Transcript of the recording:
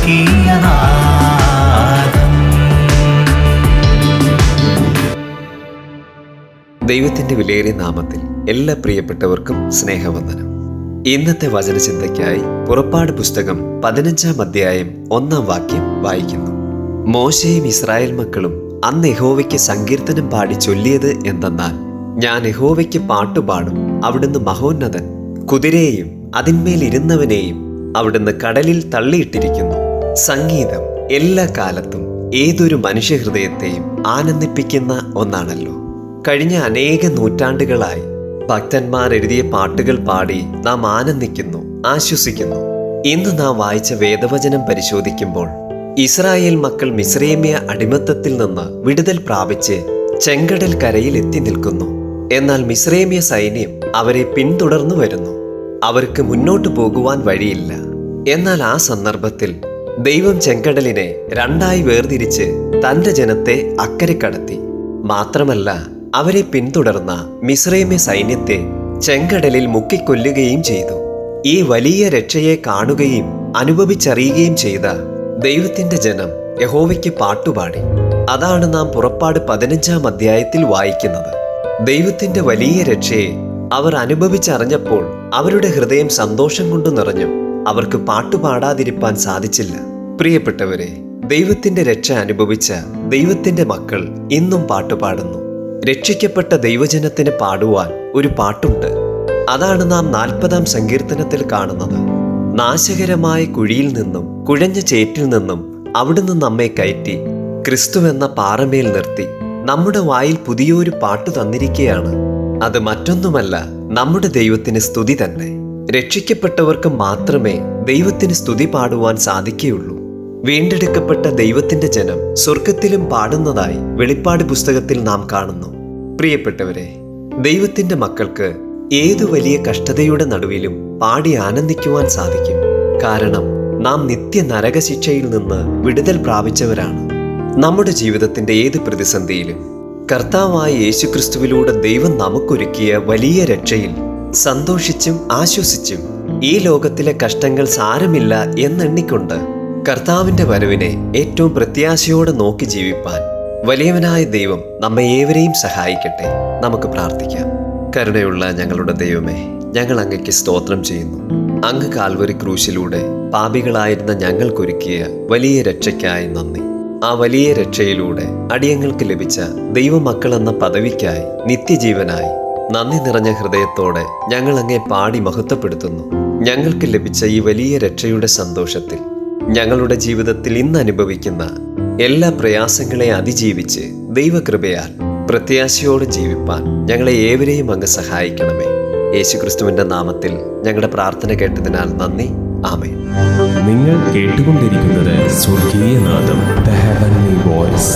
സ്വർഗീയനാദം. ദൈവത്തിന്റെ വിലയേറിയ നാമത്തിൽ എല്ലാ പ്രിയപ്പെട്ടവർക്കും സ്നേഹവന്ദനം. ഇന്നത്തെ വചനചിന്തയ്ക്കായി പുറപ്പാട് പുസ്തകം 15-ാം അധ്യായം 1-ാം വാക്യം വായിക്കുന്നു. മോശയും ഇസ്രായേൽ മക്കളും അന്ന് യഹോവയ്ക്ക് സങ്കീർത്തനം പാടി ചൊല്ലിയത് എന്തെന്നാൽ, ഞാൻ യഹോവയ്ക്ക് പാട്ടുപാടും, അവിടുന്ന് മഹോന്നതൻ. കുതിരയെയും അതിന്മേൽ ഇരുന്നവനെയും അവിടുന്ന് കടലിൽ തള്ളിയിട്ടിരിക്കുന്നു. സംഗീതം എല്ലാ കാലത്തും ഏതൊരു മനുഷ്യഹൃദയത്തെയും ആനന്ദിപ്പിക്കുന്ന ഒന്നാണല്ലോ. കഴിഞ്ഞ അനേക നൂറ്റാണ്ടുകളായി ഭക്തന്മാർ എഴുതിയ പാട്ടുകൾ പാടി നാം ആനന്ദിക്കുന്നു, ആശ്വസിക്കുന്നു. ഇന്ന് നാം വായിച്ച വേദവചനം പരിശോധിക്കുമ്പോൾ ഇസ്രായേൽ മക്കൾ മിസ്രൈമ്യ അടിമത്തത്തിൽ നിന്ന് വിടുതൽ പ്രാപിച്ച് ചെങ്കടൽ കരയിൽ എത്തി നിൽക്കുന്നു. എന്നാൽ മിസ്രൈമ്യ സൈന്യം അവരെ പിന്തുടർന്നു വരുന്നു. അവർക്ക് മുന്നോട്ടു പോകുവാൻ വഴിയില്ല. എന്നാൽ ആ സന്ദർഭത്തിൽ ദൈവം ചെങ്കടലിനെ രണ്ടായി വേർതിരിച്ച് തന്റെ ജനത്തെ അക്കരെ കടത്തി. മാത്രമല്ല, അവരെ പിന്തുടർന്ന മിസ്രൈമ്യ സൈന്യത്തെ ചെങ്കടലിൽ മുക്കിക്കൊല്ലുകയും ചെയ്തു. ഈ വലിയ രക്ഷയെ കാണുകയും അനുഭവിച്ചറിയുകയും ചെയ്ത ദൈവത്തിന്റെ ജനം യഹോവയ്ക്ക് പാട്ടുപാടി. അതാണ് നാം പുറപ്പാട് 15-ാം അധ്യായത്തിൽ വായിക്കുന്നത്. ദൈവത്തിന്റെ വലിയ രക്ഷയെ അവർ അനുഭവിച്ചറിഞ്ഞപ്പോൾ അവരുടെ ഹൃദയം സന്തോഷം കൊണ്ട് നിറഞ്ഞു. അവർക്ക് പാട്ടുപാടാതിരിപ്പാൻ സാധിച്ചില്ല. പ്രിയപ്പെട്ടവരെ, ദൈവത്തിന്റെ രക്ഷ അനുഭവിച്ച ദൈവത്തിന്റെ മക്കൾ ഇന്നും പാട്ടുപാടുന്നു. രക്ഷിക്കപ്പെട്ട ദൈവജനത്തിന് പാടുവാൻ ഒരു പാട്ടുണ്ട്. അതാണ് നാം 40-ാം സങ്കീർത്തനത്തിൽ കാണുന്നത്. നാശകരമായ കുഴിയിൽ നിന്നും കുഴഞ്ഞ ചേറ്റിൽ നിന്നും അവിടുന്ന് നമ്മെ കയറ്റി ക്രിസ്തുവെന്ന പാറമേൽ നിർത്തി നമ്മുടെ വായിൽ പുതിയൊരു പാട്ട് തന്നിരിക്കുകയാണ്. അത് മറ്റൊന്നുമല്ല, നമ്മുടെ ദൈവത്തിന് സ്തുതി തന്നെ. രക്ഷിക്കപ്പെട്ടവർക്ക് മാത്രമേ ദൈവത്തിന് സ്തുതി പാടുവാൻ സാധിക്കുകയുള്ളൂ. വീണ്ടെടുക്കപ്പെട്ട ദൈവത്തിന്റെ ജനം സ്വർഗത്തിലും പാടുന്നതായി വെളിപ്പാട് പുസ്തകത്തിൽ നാം കാണുന്നു. പ്രിയപ്പെട്ടവരെ, ദൈവത്തിന്റെ മക്കൾക്ക് ഏതു വലിയ കഷ്ടതയുടെ നടുവിലും പാടി ആനന്ദിക്കുവാൻ സാധിക്കും. കാരണം നാം നിത്യ നരകശിക്ഷയിൽ നിന്ന് വിടുതൽ പ്രാപിച്ചവരാണ്. നമ്മുടെ ജീവിതത്തിന്റെ ഏത് പ്രതിസന്ധിയിലും കർത്താവായ യേശുക്രിസ്തുവിലൂടെ ദൈവം നമുക്കൊരുക്കിയ വലിയ രക്ഷയിൽ സന്തോഷിച്ചും ആശ്വസിച്ചും ഈ ലോകത്തിലെ കഷ്ടങ്ങൾ സാരമില്ല എന്നെണ്ണിക്കൊണ്ട് കർത്താവിന്റെ വരവിനെ ഏറ്റവും പ്രത്യാശയോടെ നോക്കി ജീവിപ്പാൻ വലിയവനായ ദൈവം നമ്മെ ഏവരെയും സഹായിക്കട്ടെ. നമുക്ക് പ്രാർത്ഥിക്കാം. കരുണയുള്ള ഞങ്ങളുടെ ദൈവമേ, ഞങ്ങൾ അങ്ങയ്ക്ക് സ്തോത്രം ചെയ്യുന്നു. അങ്ങ് കാൽവരി ക്രൂശിലൂടെ പാപികളായിരുന്ന ഞങ്ങൾക്കൊരുക്കിയ വലിയ രക്ഷയ്ക്കായി നന്ദി. ആ വലിയ രക്ഷയിലൂടെ അടിയങ്ങൾക്ക് ലഭിച്ച ദൈവമക്കൾ എന്ന പദവിക്കായി, നിത്യജീവനായി നന്ദി നിറഞ്ഞ ഹൃദയത്തോടെ ഞങ്ങൾ അങ്ങേ പാടി മഹത്വപ്പെടുത്തുന്നു. ഞങ്ങൾക്ക് ലഭിച്ച ഈ വലിയ രക്ഷയുടെ സന്തോഷത്തിൽ ഞങ്ങളുടെ ജീവിതത്തിൽ ഇന്ന് അനുഭവിക്കുന്ന എല്ലാ പ്രയാസങ്ങളെ അതിജീവിച്ച് ദൈവകൃപയാൽ പ്രത്യാശയോടെ ജീവിപ്പാൻ ഞങ്ങളെ ഏവരെയും അങ്ങ് സഹായിക്കണമേ. യേശുക്രിസ്തുവിന്റെ നാമത്തിൽ ഞങ്ങളുടെ പ്രാർത്ഥന കേട്ടതിനാൽ നന്ദി. ആമേൻ. നിങ്ങൾ കേട്ടുകൊണ്ടിരിക്കുന്നത് സ്വർഗീയനാദം, ദ ഹെവൻലി വോയിസ്.